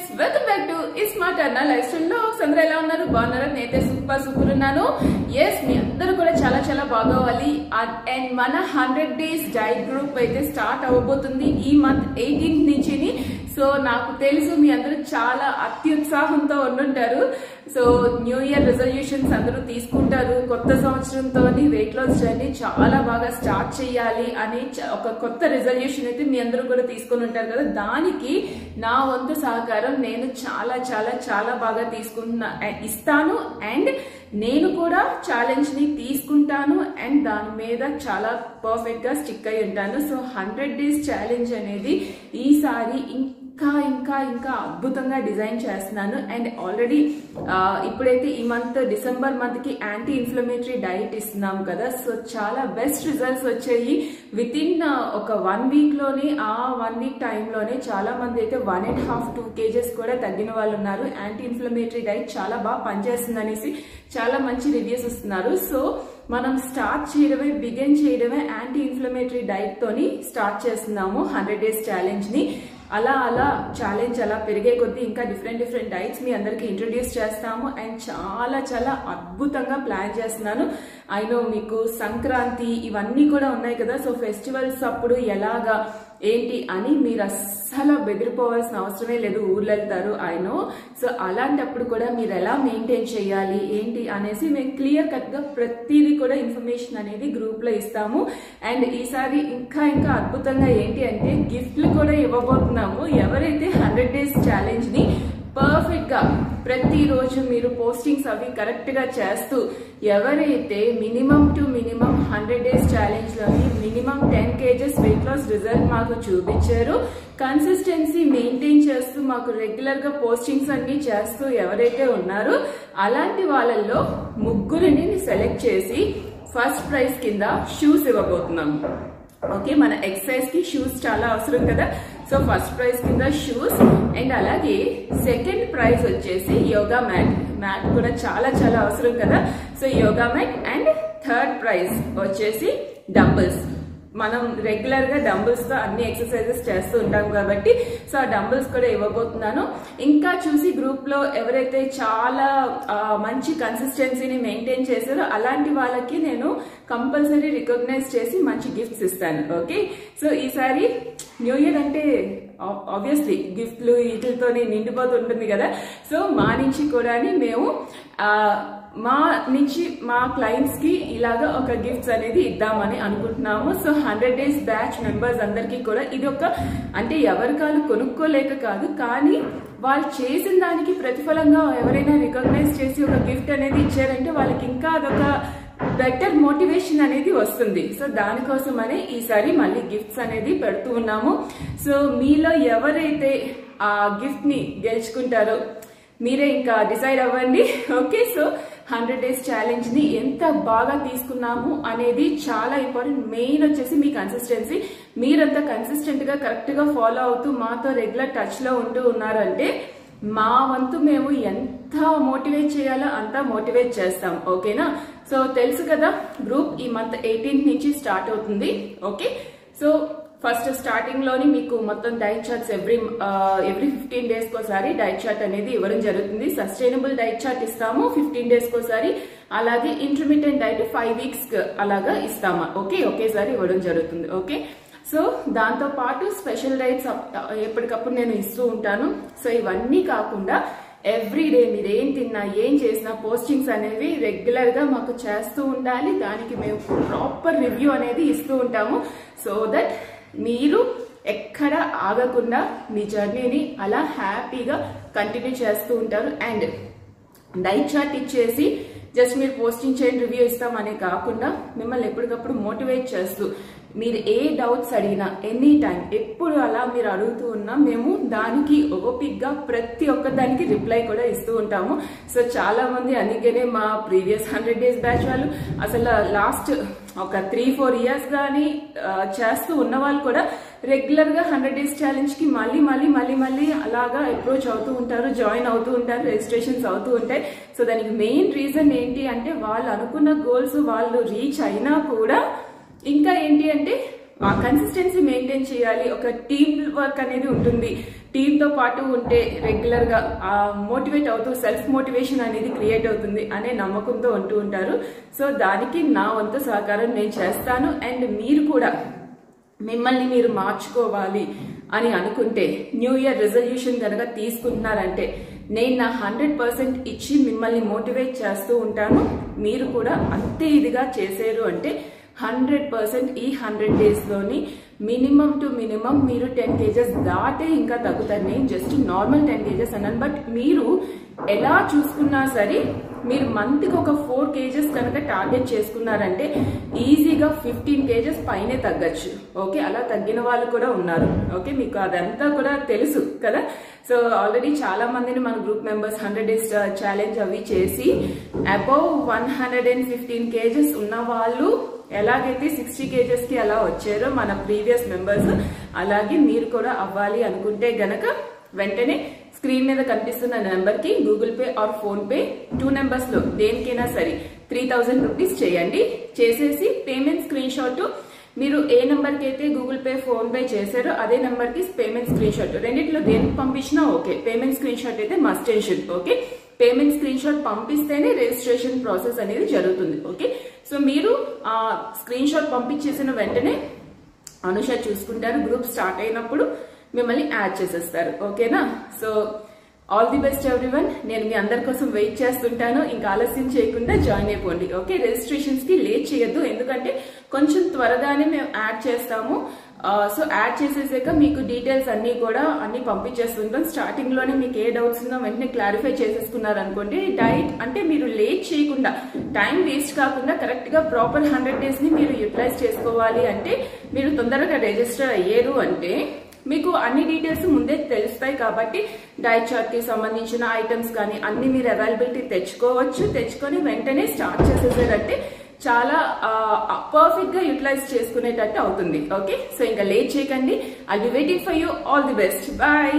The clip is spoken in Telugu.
Friends, welcome back to smart అన్న లైఫ్ స్టైల్ లో. అందరూ ఎలా ఉన్నారు? బాగున్నారా? నేనైతే సూపర్ ఉన్నాను. ఎస్, మీ అందరూ కూడా చాలా బాగోవాలి. అండ్ మన 100 days డైట్ గ్రూప్ అయితే స్టార్ట్ అవ్వబోతుంది ఈ మంత్ 18th నుంచి. సో నాకు తెలుసు మీ అందరూ చాలా అత్యుత్సాహంతో ఉండుంటారు. సో న్యూ ఇయర్ రెజల్యూషన్స్ అందరూ తీసుకుంటారు. కొత్త సంవత్సరంతో వెయిట్ లాస్ జర్నీ చాలా బాగా స్టార్ట్ చేయాలి అని ఒక కొత్త రెజల్యూషన్ అయితే మీ అందరూ కూడా తీసుకుని ఉంటారు కదా. దానికి నా వంతు సహకారం నేను చాలా బాగా ఇస్తాను. అండ్ నేను కూడా ఛాలెంజ్ ని తీసుకుంటాను అండ్ దాని మీద చాలా పర్ఫెక్ట్ గా స్టిక్ అయి ఉంటాను. సో 100 days ఛాలెంజ్ అనేది ఈసారి ఇంకా అద్భుతంగా డిజైన్ చేస్తున్నాను. అండ్ ఆల్రెడీ ఇప్పుడైతే ఈ మంత్ డిసెంబర్ మంత్ కి యాంటీ ఇన్ఫ్లమేటరీ డైట్ ఇస్తున్నాం కదా. సో చాలా బెస్ట్ రిజల్ట్స్ వచ్చాయి. విత్ ఇన్ ఒక 1 week లోనే, ఆ 1 week టైంలోనే చాలా మంది అయితే 1.5-2 kgs కూడా తగ్గిన వాళ్ళు ఉన్నారు. యాంటీ ఇన్ఫ్లమేటరీ డైట్ చాలా బాగా పనిచేస్తుంది అనేసి చాలా మంచి రివ్యూస్ ఇస్తున్నారు. సో మనం బిగిన్ చేయడమే యాంటీ ఇన్ఫ్లమేటరీ డైట్ తోని స్టార్ట్ చేస్తున్నాము 100 days ఛాలెంజ్ ని. అలా ఛాలెంజ్ అలా పెరిగే కొద్దీ ఇంకా డిఫరెంట్ డైట్స్ మీ అందరికి ఇంట్రొడ్యూస్ చేస్తాము. అండ్ చాలా అద్భుతంగా ప్లాన్ చేస్తున్నాను. అయినో మీకు సంక్రాంతి ఇవన్నీ కూడా ఉన్నాయి కదా. సో ఫెస్టివల్స్ అప్పుడు ఎలాగా ఏంటి అని మీరు అస్సలు బెదిరిపోవాల్సిన అవసరమే లేదు. ఊర్లు వెళ్తారు అయినో. సో అలాంటప్పుడు కూడా మీరు ఎలా మెయింటైన్ చేయాలి ఏంటి అనేసి మేము క్లియర్ కట్ గా ప్రతిదీ కూడా ఇన్ఫర్మేషన్ అనేది గ్రూప్ లో ఇస్తాము. అండ్ ఈసారి ఇంకా అద్భుతంగా ఏంటి అంటే గిఫ్ట్లు కూడా ఇవ్వబోతున్నాము. ఎవరైతే 100 days ఛాలెంజ్ ని పర్ఫెక్ట్ గా ప్రతిరోజు మీరు పోస్టింగ్స్ అవి కరెక్ట్ గా చేస్తూ ఎవరైతే మినిమం 100 days ఛాలెంజ్ లోని minimum 10 kgs weight loss result మాకు చూపించారు, కన్సిస్టెన్సీ మెయింటైన్ చేస్తూ మాకు రెగ్యులర్ గా పోస్టింగ్స్ అన్ని చేస్తూ ఎవరైతే ఉన్నారో అలాంటి వాళ్ళల్లో ముగ్గురిని సెలెక్ట్ చేసి ఫస్ట్ ప్రైజ్ కింద షూస్ ఇవ్వబోతున్నాము. ఓకే, మన ఎక్సర్సైజ్ కి షూస్ చాలా అవసరం కదా. సో ఫస్ట్ ప్రైజ్ కింద షూస్ అండ్ అలాగే సెకండ్ ప్రైజ్ వచ్చేసి యోగా మ్యాట్ కూడా చాలా అవసరం కదా. So yoga mat and third prize వచ్చేసి డంబుల్స్. మనం రెగ్యులర్ గా డంబుల్స్ తో అన్ని ఎక్సర్సైజెస్ చేస్తూ ఉంటాం కాబట్టి సో ఆ డంబుల్స్ కూడా ఇవ్వబోతున్నాను. ఇంకా చూసి గ్రూప్ లో ఎవరైతే చాలా మంచి కన్సిస్టెన్సీని మెయింటైన్ చేశారో అలాంటి వాళ్ళకి నేను కంపల్సరీ రికగ్నైజ్ చేసి మంచి గిఫ్ట్స్ ఇస్తాను. ఓకే, సో ఈసారి న్యూ ఇయర్ అంటే ఆబ్వియస్లీ గిఫ్ట్లు వీటితోనే నిండిపోతుంటుంది కదా. సో మా నుంచి కూడా మేము మా క్లయింట్స్ కి ఇలాగా ఒక గిఫ్ట్స్ అనేది ఇద్దామని అనుకుంటున్నాము. సో 100 days బ్యాచ్ మెంబర్స్ అందరికీ కూడా ఇది ఒక అంటే ఎవరి కాలు కొనుక్కోలేక కాదు, కానీ వాళ్ళు చేసిన దానికి ప్రతిఫలంగా ఎవరైనా రికగ్నైజ్ చేసి ఒక గిఫ్ట్ అనేది ఇచ్చారంటే వాళ్ళకి ఇంకా అదొక బెటర్ మోటివేషన్ అనేది వస్తుంది. సో దానికోసమనే ఈసారి మళ్ళీ గిఫ్ట్స్ అనేది పెడుతూ ఉన్నాము. సో మీలో ఎవరైతే ఆ గిఫ్ట్ ని గెలుచుకుంటారో మీరే ఇంకా డిసైడ్ అవ్వండి. ఓకే, సో 100 days ఛాలెంజ్ ని ఎంత బాగా తీసుకున్నాము అనేది చాలా ఇంపార్టెంట్. మెయిన్ వచ్చేసి మీ కన్సిస్టెన్సీ. మీరంతా కన్సిస్టెంట్ గా కరెక్ట్ గా ఫాలో అవుతూ మాతో రెగ్యులర్ టచ్ లో ఉంటూ ఉన్నారంటే మా వంతు మేము ఎంత మోటివేట్ చేయాలో అంతా మోటివేట్ చేస్తాం. ఓకేనా? సో తెలుసు కదా, గ్రూప్ ఈ మంత్ 18th నుంచి స్టార్ట్ అవుతుంది. ఓకే, సో ఫస్ట్ స్టార్టింగ్ లోని మీకు మొత్తం డైట్ చార్ట్స్ ఎవ్రీ 15 days కోసారి డైట్ చార్ట్ అనేది ఇవ్వడం జరుగుతుంది. సస్టైనబుల్ డైట్ చార్ట్ ఇస్తాము 15 days కోసారి. అలాగే ఇంటర్మీడియట్ డైట్ 5 weeks అలాగా ఇస్తామా. ఓకే, ఒకేసారి ఇవ్వడం జరుగుతుంది. ఓకే, సో దాంతో పాటు స్పెషల్ డైట్స్ ఎప్పటికప్పుడు నేను ఇస్తూ ఉంటాను. సో ఇవన్నీ కాకుండా ఎవ్రీ డే మీరు ఏం తిన్నా ఏం చేసినా పోస్టింగ్స్ అనేవి రెగ్యులర్ గా మాకు చేస్తూ ఉండాలి. దానికి మేము ప్రాపర్ రివ్యూ అనేది ఇస్తూ ఉంటాము. సో దట్ మీరు ఎక్కడ ఆగకుండా మీ జర్నీని అలా హ్యాపీగా కంటిన్యూ చేస్తూ ఉంటారు. అండ్ డైట్ చార్ట్ ఇచ్చేసి జస్ట్ మీరు పోస్టింగ్ చేయండి రివ్యూ ఇస్తామనే కాకుండా మిమ్మల్ని ఎప్పటికప్పుడు మోటివేట్ చేస్తూ మీరు ఏ డౌట్స్ అడిగినా ఎనీ టైం ఎప్పుడు అలా మీరు అడుగుతూ ఉన్నా మేము దానికి ఓపిక్ గా ప్రతి ఒక్క దానికి రిప్లై కూడా ఇస్తూ ఉంటాము. సో చాలా మంది అందుకనే మా ప్రీవియస్ 100 days బ్యాచ్ వాళ్ళు అసలు లాస్ట్ ఒక 3-4 years గానీ చేస్తూ ఉన్న వాళ్ళు కూడా రెగ్యులర్ గా 100 days ఛాలెంజ్ కి మళ్ళీ అలాగా అప్రోచ్ అవుతూ ఉంటారు, జాయిన్ అవుతూ ఉంటారు, రిజిస్ట్రేషన్స్ అవుతూ ఉంటాయి. సో దానికి మెయిన్ రీజన్ ఏంటి అంటే వాళ్ళు అనుకున్న గోల్స్ వాళ్ళు రీచ్ అయినా కూడా ఇంకా ఏంటి అంటే ఆ కన్సిస్టెన్సీ మెయింటైన్ చేయాలి. ఒక టీమ్ వర్క్ అనేది ఉంటుంది. టీమ్ తో పాటు ఉంటే రెగ్యులర్ గా మోటివేట్ అవుతూ సెల్ఫ్ మోటివేషన్ అనేది క్రియేట్ అవుతుంది అనే నమ్మకంతో ఉంటూ ఉంటారు. సో దానికి నా వంతు సహకారం నేను చేస్తాను. అండ్ మీరు కూడా మిమ్మల్ని మీరు మార్చుకోవాలి అని అనుకుంటే న్యూ ఇయర్ రెజల్యూషన్ కనుక తీసుకుంటున్నారంటే నేను నా 100% ఇచ్చి మిమ్మల్ని మోటివేట్ చేస్తూ ఉంటాను. మీరు కూడా అంతే ఇదిగా చేశారు అంటే 100% ఈ 100 డేస్ లోని మినిమం టు మినిమం మీరు 10 kgs దాటే ఇంకా తగ్గుతారు. నేను జస్ట్ నార్మల్ 10 kgs అన్నాను. బట్ మీరు ఎలా చూసుకున్నా సరే మీరు మంత్ కి ఒక 4 kgs కనుక టార్గెట్ చేసుకున్నారంటే ఈజీగా 15 kgs పైనే తగ్గచ్చు. ఓకే, అలా తగ్గిన వాళ్ళు కూడా ఉన్నారు. ఓకే, మీకు అదంతా కూడా తెలుసు కదా. సో ఆల్రెడీ చాలా మందిని మన గ్రూప్ మెంబర్స్ 100 days ఛాలెంజ్ అవి చేసి అబౌవ్ 115 kgs ఉన్న వాళ్ళు ఎలాగైతే 60 kgs కి అలా వచ్చారో మన ప్రీవియస్ మెంబర్స్, అలాగే మీరు కూడా అవ్వాలి అనుకుంటే గనక వెంటనే స్క్రీన్ మీద కనిపిస్తున్న నెంబర్ కి Google Pay or PhonePe 2 numbers లో దేనికైనా సరే 3000 రూపీస్ చేయండి. చేసేసి పేమెంట్ స్క్రీన్ షాట్ మీరు ఏ నెంబర్ కి అయితే గూగుల్ పే ఫోన్ పే చేశారో అదే నెంబర్ కి పేమెంట్ స్క్రీన్ షాట్, రెండిట్లో దేనికి పంపించినా ఓకే. పేమెంట్ స్క్రీన్ షాట్ అయితే must and should. Okay, payment screenshot పంపిస్తేనే రిజిస్ట్రేషన్ ప్రాసెస్ అనేది జరుగుతుంది. ఓకే, సో మీరు ఆ స్క్రీన్ షాట్ పంపించేసిన వెంటనే అనుష చూసుకుంటారు. గ్రూప్ స్టార్ట్ అయినప్పుడు మిమ్మల్ని యాడ్ చేసేస్తారు. ఓకేనా? So all the best everyone. నేను మీ అందరి కోసం వెయిట్ చేస్తుంటాను. ఇంకా ఆలస్యం చేయకుండా జాయిన్ అయిపోండి. ఓకే, రిజిస్ట్రేషన్స్ కి లేట్ చేయొద్దు, ఎందుకంటే కొంచెం త్వరగానే మేము యాడ్ చేస్తాము. సో యాడ్ చేసేసాక మీకు డీటెయిల్స్ అన్ని పంపించేస్తుంటాం. స్టార్టింగ్ లోనే మీకు ఏ డౌట్స్ ఉన్నా వెంటనే క్లారిఫై చేసేసుకున్నారు అనుకోండి. డైట్ అంటే మీరు లేట్ చేయకుండా, టైం వేస్ట్ కాకుండా కరెక్ట్ గా ప్రాపర్ 100 days ని మీరు యూటిలైజ్ చేసుకోవాలి అంటే మీరు తొందరగా రిజిస్టర్ అయ్యారు అంటే మీకు అన్ని డీటెయిల్స్ ముందే తెలుస్తాయి. కాబట్టి డైట్ చార్ట్ కి సంబంధించిన ఐటమ్స్ కానీ అన్ని మీరు అవైలబిలిటీ తెచ్చుకోవచ్చు. తెచ్చుకొని వెంటనే స్టార్ట్ చేసేసారంటే చాలా పర్ఫెక్ట్ గా యూటిలైజ్ చేసుకునేటట్టు అవుతుంది. ఓకే, సో ఇంకా లేట్ చేయకండి. I'll be waiting for you. All the best. Bye.